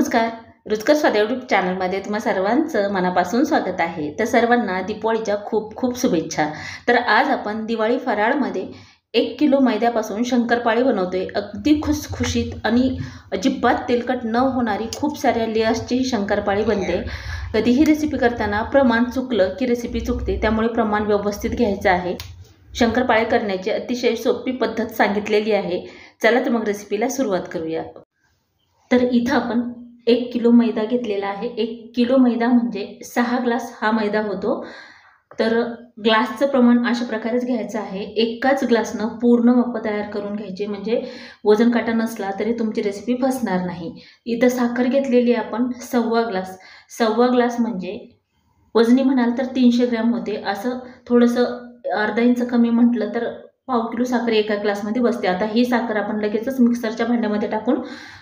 नमस्कार, रुचकर स्वाद यूट्यूब चॅनलमध्ये तुम्हा सर्वांचं मनापासून स्वागत आहे। तर सर्वांना दिवाळीच्या खूप खूप शुभेच्छा। तर आज आपण दिवाळी फराळमध्ये 1 किलो मैद्यापासून शंकरपाळी बनवतोय। अगदी खुसखुशीत आणि अजिबात तेलकट न होणारी खूप साऱ्या लेयर्सची शंकरपाळी बनते। कधीही रेसिपी करताना प्रमाण चुकलं की रेसिपी चुकते, त्यामुळे प्रमाण व्यवस्थित घ्यायचं आहे। शंकरपाळी करण्याची अतिशय सोपी पद्धत सांगितलेली आहे। चला तर मग रेसिपीला सुरुवात करूया। तर इथं आपण 1 किलो मैदा घेतलेला आहे। 1 किलो मैदा म्हणजे 6 ग्लास हा मैदा होतो। तर ग्लासचं प्रमाण अशा प्रकारेच घ्यायचं आहे। एकाच ग्लासनं पूर्ण माप तयार करून घ्यायचे, म्हणजे वजन काटा नसला तरी तुमची रेसिपी फसणार नाही। इथं साखर घेतलेली आपण 1.25 ग्लास। 1.25 ग्लास म्हणजे वजनी म्हणाल तर 300 ग्रॅम होते। असं थोडंसं अर्धा इंच कमी म्हटलं तर 1/2 किलो साखर एका ग्लासमध्ये बसते। आता ही साखर आपण लगेचच मिक्सरच्या भांड्यामध्ये टाकून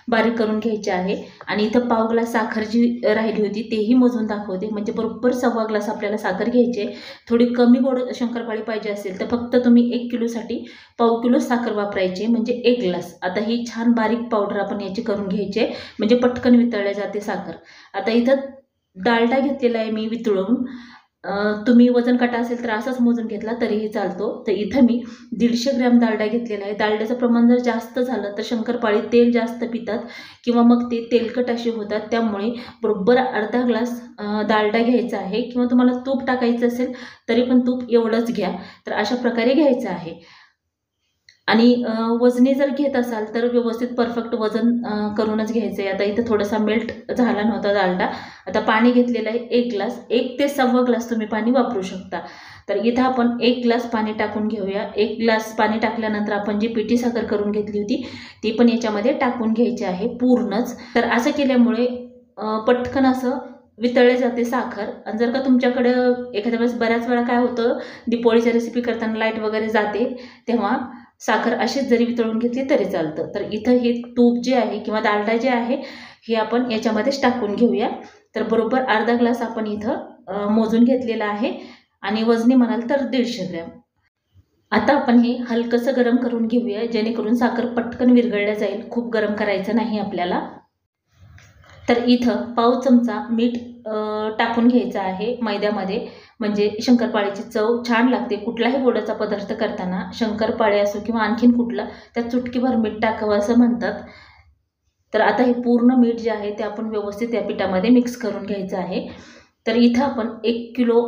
बारीक करून घ्यायची आहे। आणि इथं 1/2 ग्लास साखर जी राहिली होती तेही मोजून दाखवते, म्हणजे बरोबर 1.25 ग्लास आपल्याला साखर घ्यायची आहे। थोडी कमी गोड शंकरपाळी पाहिजे असेल तर फक्त तुम्ही 1 किलोसाठी 1/2 किलो साखर वापरायची, म्हणजे 1 ग्लास। आता ही छान बारीक पावडर आपण याची करून घ्यायची, म्हणजे पटकन वितळल्या जाते साखर। आता इथं डालडा घेतलेला आहे मी वितळून। तुम्ही वजन काटा असेल तर असाच मोजून घेतला तरीही चालतो। तर इथं मी 150 ग्रॅम डालडा घेतलेला आहे। डालड्याचं प्रमाण जर जास्त झालं तर शंकरपाळी तेल जास्त पितात किंवा मग ते तेलकट असे होतात, त्यामुळे बरोबर अर्धा ग्लास डालडा घ्यायचा आहे। किंवा तुम्हाला तूप टाकायचं असेल तरी पण तूप एवढंच घ्या। तर अशा प्रकारे घ्यायचं आहे। आणि वजनी जर घेत असाल तर व्यवस्थित परफेक्ट वजन करूनच घ्यायचं आहे। आता इथं थोडासा मेल्ट झाला नव्हता डालडा। आता पाणी घेतलेलं आहे 1 ग्लास। 1 ते 1.25 ग्लास तुम्ही पाणी वापरू शकता। तर इथं आपण 1 ग्लास पाणी टाकून घेऊया। 1 ग्लास पाणी टाकल्यानंतर आपण जी पिठी साखर करून घेतली होती ती पण याच्यामध्ये टाकून घ्यायची आहे पूर्णच। तर असं केल्यामुळे पटकन असं वितळले जाते साखर। आणि जर का तुमच्याकडे एखाद्या वेळेस बऱ्याच वेळा काय होतं, दिवाळीच्या रेसिपी करताना लाईट वगैरे जाते, तेव्हा साखर अशीच जरी वितळून घेतली तरी चालतं। तर इथं हे तूप जे आहे किंवा डालडा जे आहे हे आपण याच्यामध्येच टाकून घेऊया। तर बरोबर अर्धा ग्लास आपण इथं मोजून घेतलेला आहे आणि वजनी म्हणाल तर 150 ग्रॅम। आता आपण हे हलकंसं गरम करून घेऊया, जेणेकरून साखर पटकन विरघळल्या जाईल। खूप गरम करायचं नाही आपल्याला। तर इथं 1/2 चमचा मीठ टाकून घ्यायचं आहे मैद्यामध्ये, म्हणजे शंकरपाळीची चव छान लागते। कुठलाही गोडाचा पदार्थ करताना शंकरपाळी असो किंवा आणखीन कुठला, त्यात चुटकीभर मीठ टाकावं असं म्हणतात। तर आता हे पूर्ण मीठ जे आहे ते आपण व्यवस्थित या पिठामध्ये मिक्स करून घ्यायचं आहे। तर इथं आपण 1 किलो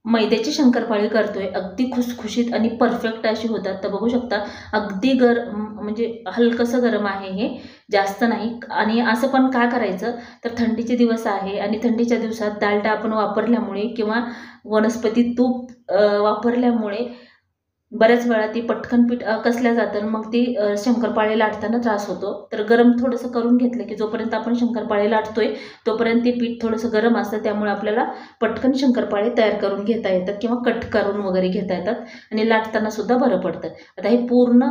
मैद्याची शंकरपाळी करतोय। अगदी खुसखुशीत आणि परफेक्ट अशी होतात। तर बघू शकता अगदी म्हणजे हलकंसं गरम आहे हे, जास्त नाही। आणि असं पण काय करायचं तर थंडीचे दिवस आहे आणि थंडीच्या दिवसात डालडा आपण वापरल्यामुळे किंवा वनस्पती तूप वापरल्यामुळे बऱ्याच वेळा ती पटकन पीठ कसल्या जातं, मग ती शंकरपाळी लाटताना त्रास होतो। तर गरम थोडंसं करून घेतलं की जोपर्यंत आपण शंकरपाळी लाटतोय तोपर्यंत ते पीठ थोडंसं गरम असतं, त्यामुळे आपल्याला पटकन शंकरपाळी तयार करून घेता येतात किंवा कट करून वगैरे घेता येतात आणि लाटताना सुद्धा बरं पडतं। आता हे पूर्ण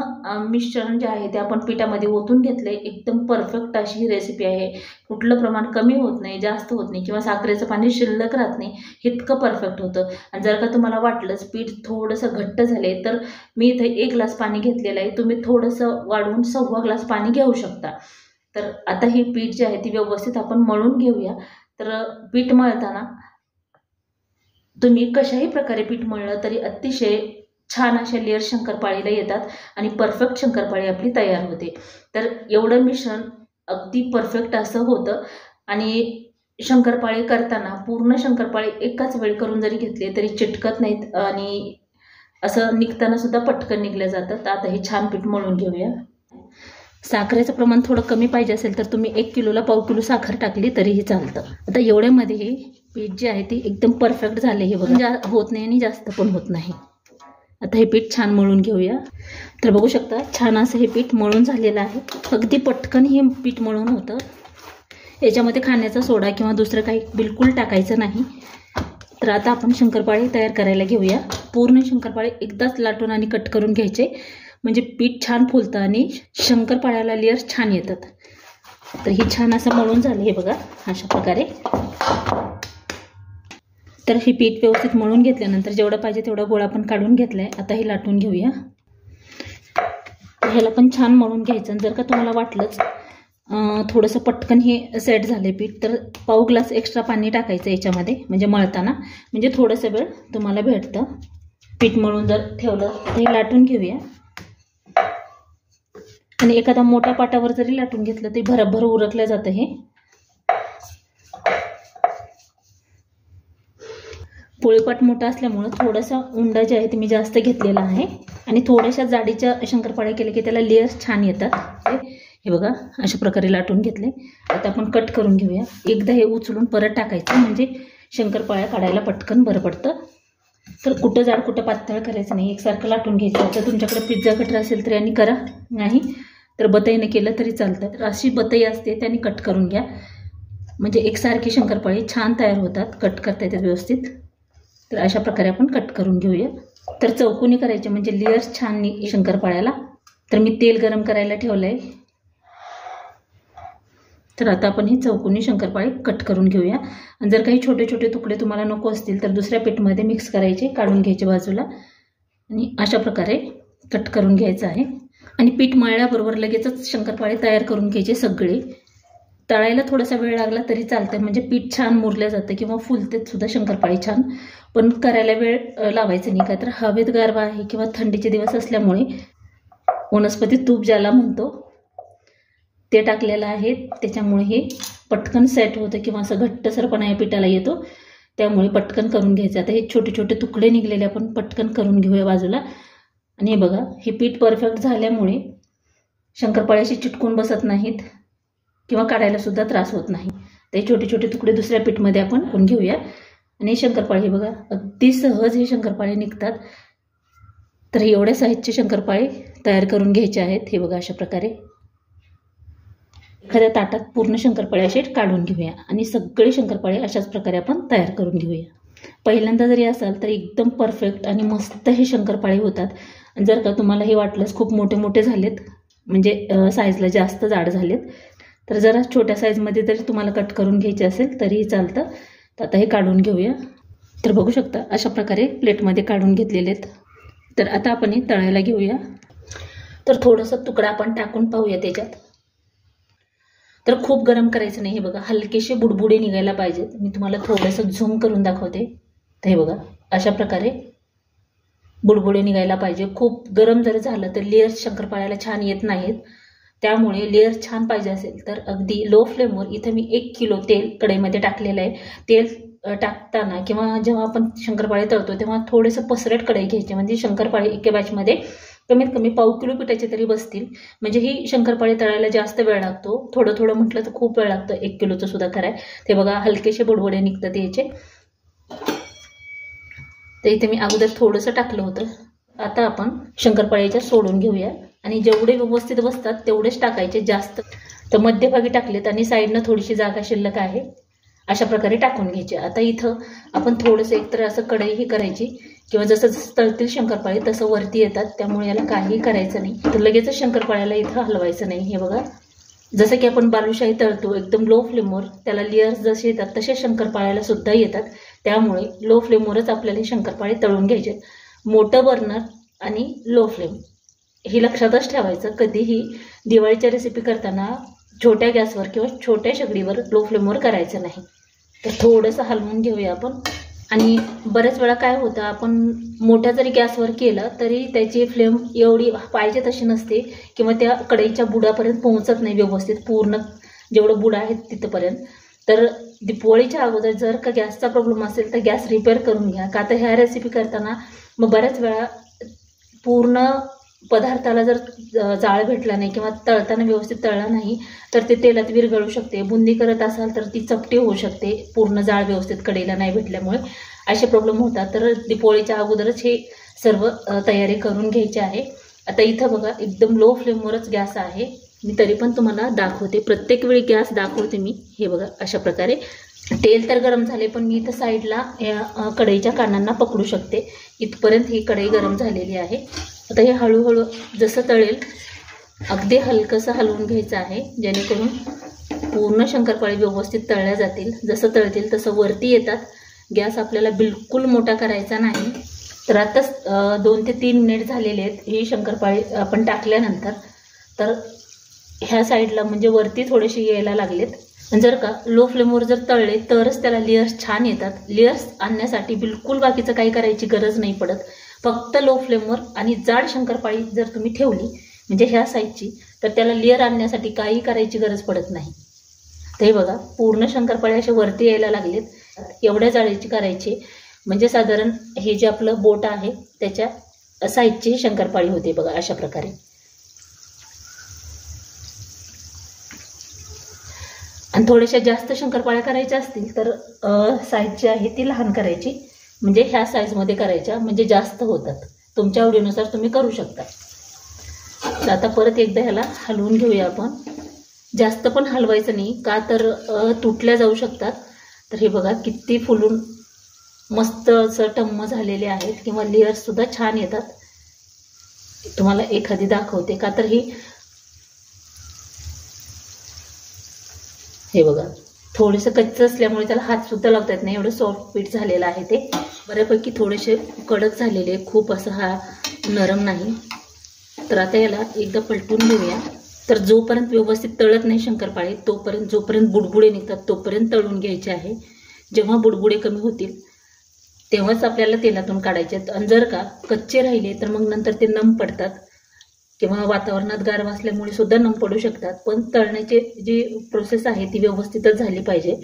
मिश्रण जे आहे ते आपण पिठामध्ये ओतून घेतलंय। एकदम परफेक्ट अशी ही रेसिपी आहे। कुठलं प्रमाण कमी होत नाही, जास्त होत नाही किंवा साखरेचं पाणी शिल्लक राहत नाही, इतकं परफेक्ट होतं। आणि जर का तुम्हाला वाटलंच पीठ थोडंसं घट्ट झाले तर मी इथे 1 ग्लास पाणी घेतलेलं आहे, तुम्ही थोडंसं वाढवून 1.25 ग्लास पाणी घेऊ शकता। तर आता हे पीठ जे आहे ते व्यवस्थित आपण मळून घेऊया। तर पीठ मळताना तुम्ही कशाही प्रकारे पीठ मळलं तरी अतिशय छान अशा लेअर शंकरपाळीला येतात आणि परफेक्ट शंकरपाळी आपली तयार होते। तर एवढं मिश्रण अगदी परफेक्ट असं होतं। आणि शंकरपाळी करताना पूर्ण शंकरपाळी एकाच वेळी करून जरी घेतले तरी चिटकत नाहीत आणि असं निघताना सुद्धा पटकन निघल्या जातात। आता हे छान पीठ मळून घेऊया। साखरेचं प्रमाण थोडं कमी पाहिजे असेल तर तुम्ही 1 किलोला 1/2 किलो साखर टाकली तरीही चालतं। आता एवढ्यामध्ये हे पीठ जे आहे ते एकदम परफेक्ट झाले, हे बघा, होत नाही आणि जास्त पण होत नाही। आता हे पीठ छान मळून घेऊया। तर बघू शकता छान असं हे पीठ मळून झालेलं आहे। अगदी पटकन हे पीठ मळून होतं। याच्यामध्ये खाण्याचा सोडा किंवा दुसरं काही बिलकुल टाकायचं नाही। तर आता आपण शंकरपाळी तयार करायला घेऊया। पूर्ण शंकरपाळी एकदाच लाटून आणि कट करून घ्यायचे, म्हणजे पीठ छान फुलतं आणि शंकरपाळ्याला लेअर छान येतात। तर हे छान असं मळून झालं, हे बघा अशा प्रकारे। तर हे पीठ व्यवस्थित मळून घेतल्यानंतर जेवढं पाहिजे तेवढा गोळा आपण काढून घेतलाय। आता हे लाटून घेऊया। ह्याला पण छान मळून घ्यायचं। जर का तुम्हाला वाटलंच थोडंसं पटकन हे सेट झाले पीठ, तर पाव ग्लास एक्स्ट्रा पाणी टाकायचं याच्यामध्ये, म्हणजे मळताना, म्हणजे थोडंसं वेळ तुम्हाला भेटतं. पीठ मळून जर ठेवलं तर हे लाटून घेऊया. आणि एखादा मोठ्या पाटावर जरी लाटून घेतलं तरी भरभर उरकलं जातं हे. पोळीपाट मोठा असल्यामुळं थोडासा उंडा जे आहे ते मी जास्त घेतलेला आहे. आणि थोड्याशा जाडीच्या शंकरपाळ्या केले की त्याला लेयर्स छान येतात. हे बघा अशा प्रकारे लाटून घेतले. आता आपण कट करून घेऊया. एकदा हे उचलून परत टाकायचं, म्हणजे शंकरपाळ्या काढायला पटकन बरं पडतं. तर कुठं जाड कुठं पातळ करायचं नाही, एकसारखं लाटून घ्यायचं. तर तुमच्याकडे पिझ्झा कटर असेल तर यांनी करा, नाही तर बतईने केलं तरी चालतं. तर अशी बतई असते त्याने कट करून घ्या, म्हणजे एकसारखी शंकरपाळी छान तयार होतात, कट करता येतात व्यवस्थित. तर अशा प्रकारे आपण कट करून घेऊया. तर चौकोनी करायचे म्हणजे लेयर्स छान शंकरपाळ्याला. तर मी तेल गरम करायला ठेवलं आहे. तर आता आपण ही चौकोनी शंकरपाळी कट करून घेऊया. आणि जर काही छोटे छोटे तुकडे तुम्हाला नको असतील तर दुसऱ्या पीठमध्ये मिक्स करायचे, काढून घ्यायचे बाजूला. आणि अशा प्रकारे कट करून घ्यायचं आहे. आणि पीठ मळल्याबरोबर लगेचच शंकरपाळे तयार करून घ्यायचे सगळे. तळायला थोडासा वेळ लागला तरी चालतं, म्हणजे पीठ छान मुरलं जातं किंवा फुलतेत सुद्धा शंकरपाळी छान. पण करायला वेळ लावायचं नाही, का तर हवेत गारवा आहे किंवा थंडीचे दिवस असल्यामुळे वनस्पती तूप ज्याला म्हणतो ते टाकलेलं आहे, त्याच्यामुळे हे पटकन सेट होतं किंवा असं घट्टसरपणा या पिठाला येतो. त्यामुळे पटकन करून घ्यायचं. आता हे छोटे छोटे तुकडे निघलेले आपण पटकन करून घेऊया बाजूला. आणि हे बघा हे पीठ परफेक्ट झाल्यामुळे शंकरपाळ्याशी चिटकून बसत नाहीत किंवा काढायला सुद्धा त्रास होत नाही. तर हे छोटे छोटे तुकडे दुसऱ्या पीठमध्ये आपण करून घेऊया. आणि शंकरपाळे बघा अगदी सहज हे शंकरपाळे निघतात. तर एवढ्या साईजचे शंकरपाळे तयार करून घ्यायचे आहेत. हे बघा अशा प्रकारे एखाद्या ताटात पूर्ण शंकरपाळे असे काढून घेऊया. आणि सगळे शंकरपाळे अशाच प्रकारे आपण तयार करून घेऊया. पहिल्यांदा जरी असाल तर एकदम परफेक्ट आणि मस्त हे शंकरपाळे होतात. जर का तुम्हाला हे वाटलंच खूप मोठे मोठे झालेत, म्हणजे साईजला जास्त जाड झालेत, तर जरा छोट्या साईजमध्ये जरी तुम्हाला कट करून घ्यायचे असेल तरीही चालतं. तर आता हे काढून घेऊया. तर बघू शकता अशा प्रकारे प्लेटमध्ये काढून घेतलेले आहेत. तर आता आपण हे तळायला घेऊया. तर थोडंसं तुकडा आपण टाकून पाहूया त्याच्यात. तर खूप गरम करायचं नाही. हे बघा हलकेसे बुडबुडे निघायला पाहिजेत. मी तुम्हाला थोडंसं झूम करून दाखवते. तर हे बघा अशा प्रकारे बुडबुडे निघायला पाहिजे. खूप गरम जर झालं तर लेयर्स शंकरपाळ्याला छान येत नाहीत. त्यामुळे लेयर छान पाहिजे असेल तर अगदी लो फ्लेमवर, इथं मी 1 किलो तेल कढईमध्ये टाकलेलं आहे. तेल टाकताना किंवा जेव्हा आपण शंकरपाळे तळतो तेव्हा थोडंसं पसरट कढई घ्यायची, म्हणजे शंकरपाळे एके बॅचमध्ये कमीत कमी पाव किलो पिठाचे तरी बसतील. म्हणजे ही शंकरपाळे तळायला जास्त वेळ लागतो. थोडं थोडं म्हटलं तर खूप वेळ लागतं 1 किलोचं सुद्धा कराय. ते बघा हलकेसे बुडबुडे निघतात याचे. तर इथे मी अगोदर थोडंसं टाकलं होतं. आता आपण शंकरपाळ्याच्या सोडून घेऊया. आणि जेवढे व्यवस्थित बसतात तेवढेच टाकायचे, जास्त तर मध्यभागी टाकलेत आणि साईडनं थोडीशी जागा शिल्लक आहे, अशा प्रकारे टाकून घ्यायचे. आता इथं आपण थोडंसं एकतर असं कढई ही करायची किंवा जसं जसं तळतील शंकरपाळे तसं वरती येतात, त्यामुळे याला काही करायचं नाही. तर लगेचच शंकरपाळ्याला इथं हलवायचं नाही. हे बघा जसं की आपण बालुशाही तळतो एकदम लो फ्लेमवर, त्याला लेयर्स जसे येतात तसे शंकरपाळ्याला सुद्धा येतात. त्यामुळे लो फ्लेमवरच आपल्याला शंकरपाळे तळून घ्यायचे. मोठं बर्नर आणि लो फ्लेम हे लक्षातच ठेवायचं. कधीही दिवाळीच्या रेसिपी करताना छोट्या गॅसवर किंवा छोट्या शेगडीवर लो फ्लेमवर करायचं नाही. तर थोडंसं हलवून घेऊया आपण. आणि बऱ्याच वेळा काय होतं, आपण मोठ्या जरी गॅसवर केलं तरी त्याची फ्लेम एवढी पाहिजे तशी नसते किंवा त्या कढईच्या बुडापर्यंत पोहोचत नाही व्यवस्थित, पूर्ण जेवढं बुड आहे तिथपर्यंत. तर दिवाळीच्या अगोदर जर का गॅसचा प्रॉब्लेम असेल तर गॅस रिपेअर करून घ्या. का तर ह्या रेसिपी करताना मग बऱ्याच वेळा पूर्ण पदार्थाला जर जाळ भेटला नाही किंवा तळताना व्यवस्थित तळला नाही तर ते तेलात विरघळू शकते. बुंदी करत असाल तर ती चपटी होऊ शकते, पूर्ण जाळ व्यवस्थित कढईला नाही भेटल्यामुळे असे प्रॉब्लेम होतात. तर दिवाळीच्या अगोदरच हे सर्व तयारी करून घ्यायची आहे. आता इथं बघा एकदम लो फ्लेमवरच गॅस आहे. मी तरी पण तुम्हाला दाखवते, प्रत्येक वेळी गॅस दाखवते मी. हे बघा अशा प्रकारे तेल तर गरम झाले, पण मी इथं साईडला या कढईच्या कानांना पकडू शकते. इथपर्यंत ही कढई गरम झालेली आहे. आता हे हळूहळू जसं तळेल अगदी हलकंसं हलवून घ्यायचं आहे, जेणेकरून पूर्ण शंकरपाळी व्यवस्थित तळल्या जातील. जसं तळतील तसं वरती येतात. गॅस आपल्याला बिलकुल मोठा करायचा नाही. तर आता 2 ते 3 मिनिट झालेले आहेत ही शंकरपाळी आपण टाकल्यानंतर. तर ह्या साईडला म्हणजे वरती थोडेसे यायला लागलेत. जर का लो फ्लेमवर जर तळले तरच त्याला लेयर्स छान येतात. लेयर्स आणण्यासाठी बिलकुल बाकीचं काही करायची गरज नाही पडत. फक्त लो फ्लेमवर आणि जाड शंकरपाळी जर तुम्ही ठेवली म्हणजे ह्या साईजची, तर त्याला लेयर आणण्यासाठी काही करायची गरज पडत नाही. ते बघा पूर्ण शंकरपाळी असे वरती यायला लागलेत. एवढ्या जाळीची करायची म्हणजे साधारण हे जे आपलं बोट आहे त्याच्या साईजची शंकरपाळी होते बघा अशा प्रकारे. आणि थोड्याशा जास्त शंकरपाळ्या करायच्या असतील तर साईज जी आहे ती लहान करायची, म्हणजे ह्या साईजमध्ये करायच्या म्हणजे जास्त होतात. तुमच्या आवडीनुसार तुम्ही करू शकता. तर आता परत एकदा ह्याला हलवून घेऊया आपण. जास्त पण हलवायचं नाही का तर तुटल्या जाऊ शकतात. तर हे बघा किती फुलून मस्त असं टम्म झालेले आहेत किंवा लेयर्ससुद्धा छान येतात. तुम्हाला एखादी दाखवते का तर हे बघा थोडेसे कच्चं असल्यामुळे त्याला हात सुद्धा लावता येत नाही, एवढं सॉफ्ट पीठ झालेलं आहे ते. बऱ्यापैकी थोडेसे कडक झालेले, खूप असं हा नरम नाही. तर आता याला एकदा पलटून घेऊया. तर जोपर्यंत व्यवस्थित तळत नाही शंकरपाळे तोपर्यंत, जोपर्यंत बुडबुडे निघतात तोपर्यंत तळून घ्यायचे आहे. जेव्हा बुडबुडे कमी होतील तेव्हाच आपल्याला तेलातून काढायचे आहेत. आणि जर का कच्चे राहिले तर मग नंतर ते नम पडतात किंवा वातावरणात गारवा असल्यामुळे सुद्धा नम पडू शकतात. पण तळण्याची जी प्रोसेस आहे ती व्यवस्थितच झाली पाहिजे.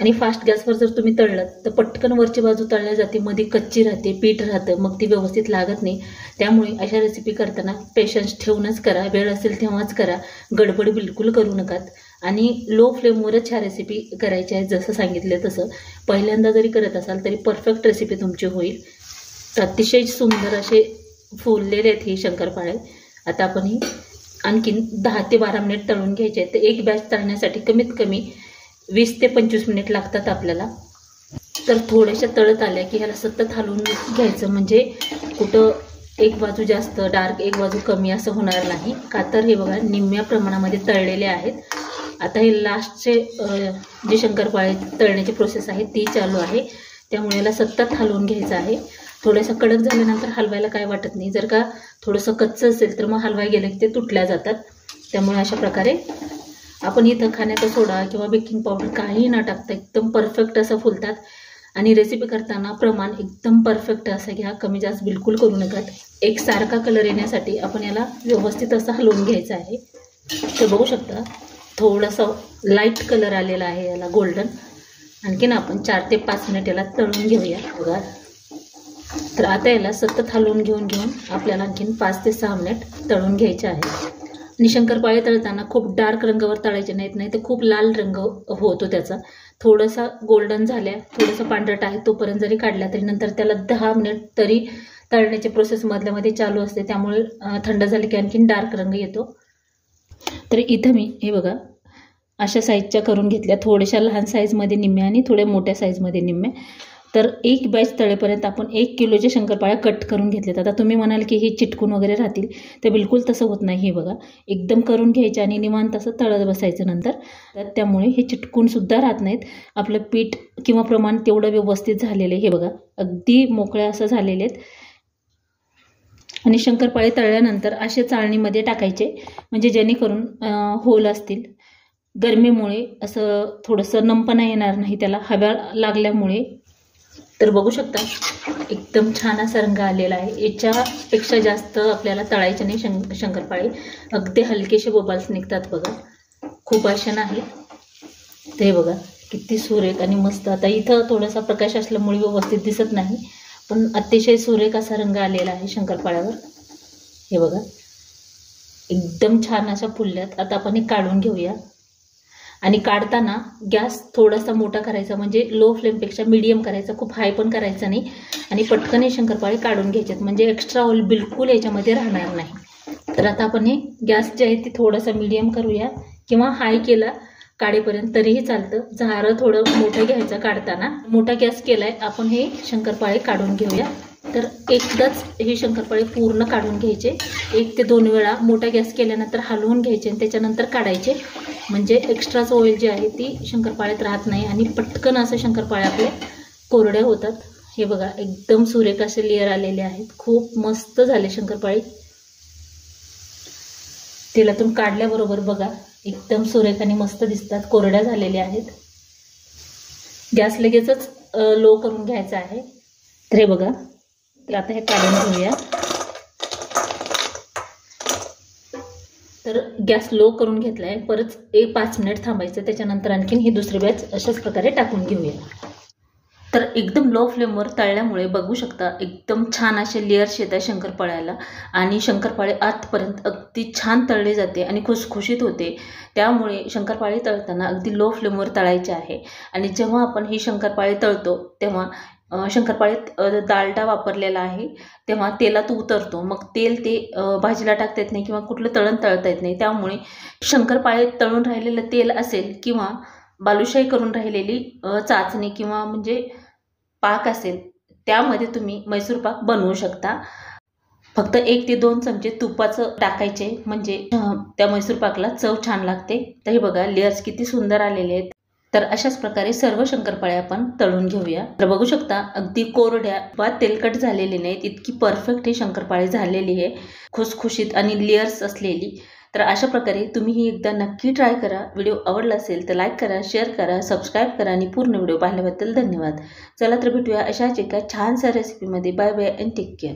आणि फास्ट गॅसवर जर तुम्ही तळलं तर पटकन वरची बाजू तळल्या जाते, मध्ये कच्ची राहते, पीठ राहतं, मग ती व्यवस्थित लागत नाही. त्यामुळे अशा रेसिपी करताना पेशन्स ठेवूनच करा. वेळ असेल तेव्हाच करा, गडबड बिलकुल करू नकात. आणि लो फ्लेमवरच ह्या रेसिपी करायच्या आहेत. जसं सांगितलं तसं पहिल्यांदा जरी करत असाल तरी परफेक्ट रेसिपी तुमची होईल. तर अतिशय सुंदर असे फुललेले आहेत हे शंकरपाळे. आता आपण ही आणखीन 10 ते 12 मिनिट तळून घ्यायचे आहेत. तर एक बॅच तळण्यासाठी कमीत कमी 20 ते 25 मिनिट लागतात आपल्याला. तर थोड्याशा तळत आल्या की ह्याला सतत हलवून घ्यायचं, म्हणजे कुठं एक बाजू जास्त डार्क एक बाजू कमी असं होणार नाही. का तर हे बघा निम्म्या प्रमाणामध्ये तळलेले आहेत. आता हे लास्टचे जे शंकरपाळे तळण्याची प्रोसेस आहे ती चालू आहे, त्यामुळे याला सतत हलवून घ्यायचं आहे. थोडंसं कडक झाल्यानंतर हलवायला काय वाटत नाही. जर का थोडंसं कच्चं असेल तर मग हलवाय गेलं की ते तुटल्या जातात. त्यामुळे अशा प्रकारे आपण इथं खाण्याचा सोडा किंवा बेकिंग पावडर काही न टाकता एकदम परफेक्ट असं फुलतात. आणि रेसिपी करताना प्रमाण एकदम परफेक्ट असं घ्या, कमी जास्त बिलकुल करू नका. एक सारखा कलर येण्यासाठी आपण याला व्यवस्थित असं हलवून घ्यायचं आहे. तर बघू शकता थोडंसं लाईट कलर आलेला आहे याला, गोल्डन. आणखीन आपण 4 ते 5 मिनिट याला तळून घेऊया बघा. तर आता याला सतत हलवून घेऊन आपल्याला आणखीन 5 ते 6 मिनिट तळून घ्यायचे आहे. आणि शंकरपाळे तळताना खूप डार्क रंगावर तळायचे नाहीत, नाही तर खूप लाल रंग होतो त्याचा. थोडासा गोल्डन झाल्या, थोडंसं पांढरट आहे तोपर्यंत जरी काढला तरी नंतर त्याला 10 मिनिट तरी तळण्याची प्रोसेस मधल्यामध्ये चालू असते. त्यामुळे थंड झाले की आणखीन डार्क रंग येतो. तर इथं मी हे बघा अशा साईजच्या करून घेतल्या, थोड्याशा लहान साईजमध्ये निम्म्या आणि थोड्या मोठ्या साईजमध्ये निम्म्या. तर एक बॅच तळेपर्यंत आपण 1 किलोच्या शंकरपाळ्या कट करून घेतल्यात. आता तुम्ही म्हणाल की हे चिटकून वगैरे राहतील, तर बिलकुल तसं होत नाही. हे बघा एकदम करून घ्यायचे आणि निवांत असं तळत बसायचं नंतर. तर त्यामुळे हे चिटकूनसुद्धा राहत नाहीत. आपलं पीठ किंवा प्रमाण तेवढं व्यवस्थित झालेलं आहे. हे बघा अगदी मोकळ्या असं झालेले आहेत. आणि शंकरपाळे तळल्यानंतर असे चाळणीमध्ये टाकायचे, म्हणजे जेणेकरून होल असतील. गरमीमुळे असं थोडंसं नमपणा येणार नाही त्याला हव्या लागल्यामुळे. तर बघू शकता एकदम छान असा रंग आलेला आहे. याच्यापेक्षा जास्त आपल्याला तळायचे नाही शंकरपाळे. अगदी हलकेसे बबल्स निघतात बघा, खूप अशा नाही. ते बघा किती सुरेख आणि मस्त. आता इथं थोडासा प्रकाश असल्यामुळे व्यवस्थित दिसत नाही, पण अतिशय सुरेख असा रंग आलेला आहे शंकरपाळ्यावर. हे बघा एकदम छान अशा फुलल्यात. आता आपण हे काढून घेऊया. आणि काढताना गॅस थोडासा मोठा करायचा, म्हणजे लो फ्लेमपेक्षा मीडियम करायचा, खूप हाय पण करायचा नाही. आणि पटकन हे शंकरपाळे काढून घ्यायचेत, म्हणजे एक्स्ट्रा ऑइल बिलकुल याच्यामध्ये राहणार नाही. तर आता आपण हे गॅस जे आहे ते थोडासा मीडियम करूया किंवा हाय केला काढेपर्यंत तरीही चालतं. झारं थोडं मोठं घ्यायचं काढताना. मोठा गॅस केलाय, आपण हे शंकरपाळे काढून घेऊया. तर एकदाच हे शंकरपाळे पूर्ण काढून घ्यायचे. 1 ते 2 वेळा मोठा गॅस केल्यानंतर हलवून घ्यायचे आणि त्याच्यानंतर काढायचे, म्हणजे एक्स्ट्राच ऑइल जी आहे ती शंकरपाळ्यात राहत नाही आणि पटकन असं शंकरपाळे आपले कोरड्या होतात. हे बघा एकदम सुरेख असे लेअर आलेले आहेत, खूप मस्त झाले शंकरपाळे. तेलातून काढल्याबरोबर बघा एकदम सुरेख आणि मस्त दिसतात, कोरड्या झालेल्या आहेत. गॅस लगेचच लो करून घ्यायचा आहे. तर हे बघा, तर आता हे काढून घेऊया. तर गॅस लो करून घेतला आहे. परत 5 मिनिट थांबायचं. त्याच्यानंतर आणखीन ही दुसरी बॅच अशाच प्रकारे टाकून घेऊया. तर एकदम लो फ्लेमवर तळल्यामुळे बघू शकता एकदम छान असे लेयर्स येतात शंकरपाळ्याला आणि शंकरपाळे आतपर्यंत अगदी छान तळले जाते आणि खुसखुशीत होते. त्यामुळे शंकरपाळे तळताना अगदी लो फ्लेमवर तळायचे आहे. आणि जेव्हा आपण ही शंकरपाळे तळतो तेव्हा शंकरपाळीत डालडा वापरलेला आहे, तेव्हा तेलात उतरतो. मग तेल ते भाजीला टाकता येत नाही किंवा कुठलं तळण तळता येत नाही. त्यामुळे शंकरपाळे तळून राहिलेलं तेल असेल किंवा बालुशाही करून राहिलेली चाचणी किंवा म्हणजे पाक असेल, त्यामध्ये तुम्ही मैसूर पाक बनवू शकता. फक्त 1 ते 2 चमचे तुपाचं टाकायचे, म्हणजे त्या मैसूर पाकला चव छान लागते. तर हे बघा लेयर्स किती सुंदर आलेले आहेत. तर अशाच प्रकारे सर्व शंकरपाळ्या आपण तळून घेऊया. तर बघू शकता अगदी कोरड्या वा तेलकट झालेली नाहीत, इतकी परफेक्ट ही शंकरपाळी झालेली आहे, खुसखुशीत आणि लेयर्स असलेली. तर अशा प्रकारे तुम्ही ही एकदा नक्की ट्राय करा. व्हिडिओ आवडला असेल तर लाईक करा, शेअर करा, सबस्क्राईब करा आणि पूर्ण व्हिडिओ पाहिल्याबद्दल धन्यवाद. चला तर भेटूया अशाच एका छानशा रेसिपीमध्ये. Bye bye and take care.